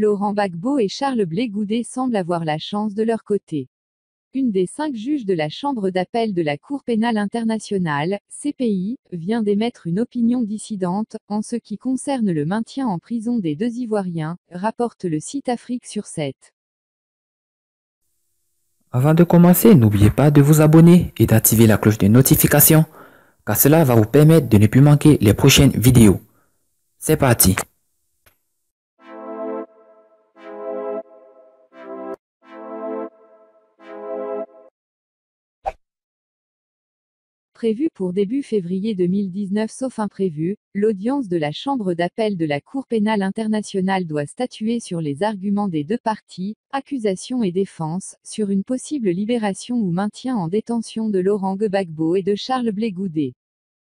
Laurent Gbagbo et Charles Blé Goudet semblent avoir la chance de leur côté. Une des 5 juges de la Chambre d'appel de la Cour pénale internationale, CPI, vient d'émettre une opinion dissidente, en ce qui concerne le maintien en prison des 2 Ivoiriens, rapporte le site Afrique sur 7. Avant de commencer, n'oubliez pas de vous abonner et d'activer la cloche de notification, car cela va vous permettre de ne plus manquer les prochaines vidéos. C'est parti! Prévue pour début février 2019 sauf imprévu, l'audience de la Chambre d'appel de la Cour pénale internationale doit statuer sur les arguments des 2 parties, accusation et défense, sur une possible libération ou maintien en détention de Laurent Gbagbo et de Charles Blé Goudet.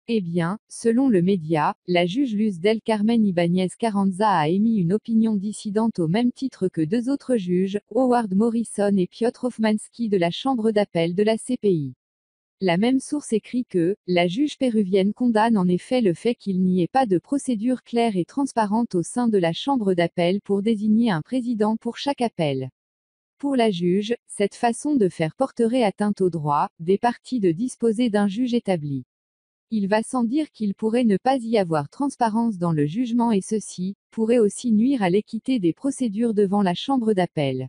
Eh bien, selon le média, la juge Luz del Carmen Ibáñez Carranza a émis une opinion dissidente au même titre que 2 autres juges, Howard Morrison et Piotr Hofmanski de la Chambre d'appel de la CPI. La même source écrit que, la juge péruvienne condamne en effet le fait qu'il n'y ait pas de procédure claire et transparente au sein de la chambre d'appel pour désigner un président pour chaque appel. Pour la juge, cette façon de faire porterait atteinte au droit des parties de disposer d'un juge établi. Il va sans dire qu'il pourrait ne pas y avoir transparence dans le jugement et ceci pourrait aussi nuire à l'équité des procédures devant la chambre d'appel.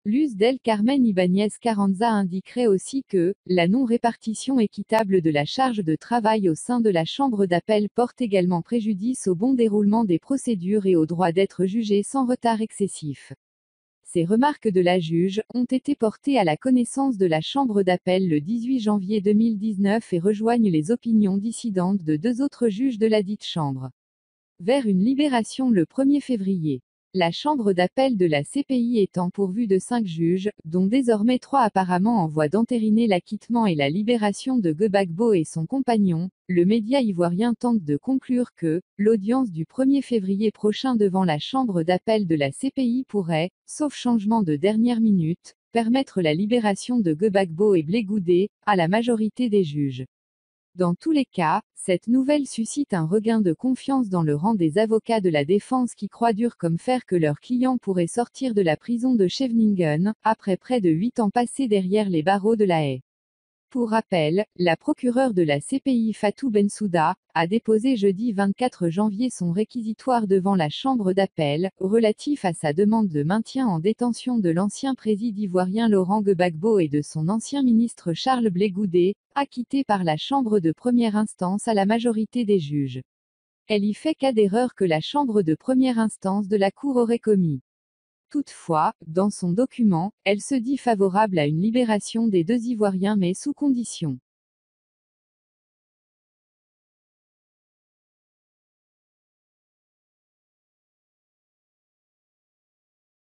Luz del Carmen Ibáñez Carranza indiquerait aussi que la non-répartition équitable de la charge de travail au sein de la chambre d'appel porte également préjudice au bon déroulement des procédures et au droit d'être jugé sans retard excessif. Ces remarques de la juge ont été portées à la connaissance de la chambre d'appel le 18 janvier 2019 et rejoignent les opinions dissidentes de 2 autres juges de ladite chambre. Vers une libération le 1er février. La chambre d'appel de la CPI étant pourvue de 5 juges, dont désormais 3 apparemment en voie d'entériner l'acquittement et la libération de Gbagbo et son compagnon, le média ivoirien tente de conclure que l'audience du 1er février prochain devant la chambre d'appel de la CPI pourrait, sauf changement de dernière minute, permettre la libération de Gbagbo et Blé Goudet, à la majorité des juges. Dans tous les cas, cette nouvelle suscite un regain de confiance dans le rang des avocats de la défense qui croient dur comme fer que leur client pourrait sortir de la prison de Scheveningen, après près de 8 ans passés derrière les barreaux de La Haye. Pour rappel, la procureure de la CPI Fatou Bensouda a déposé jeudi 24 janvier son réquisitoire devant la chambre d'appel, relatif à sa demande de maintien en détention de l'ancien président ivoirien Laurent Gbagbo et de son ancien ministre Charles Blé Goudet, acquitté par la chambre de première instance à la majorité des juges. Elle y fait cas d'erreurs que la chambre de première instance de la Cour aurait commis. Toutefois, dans son document, elle se dit favorable à une libération des 2 Ivoiriens mais sous condition.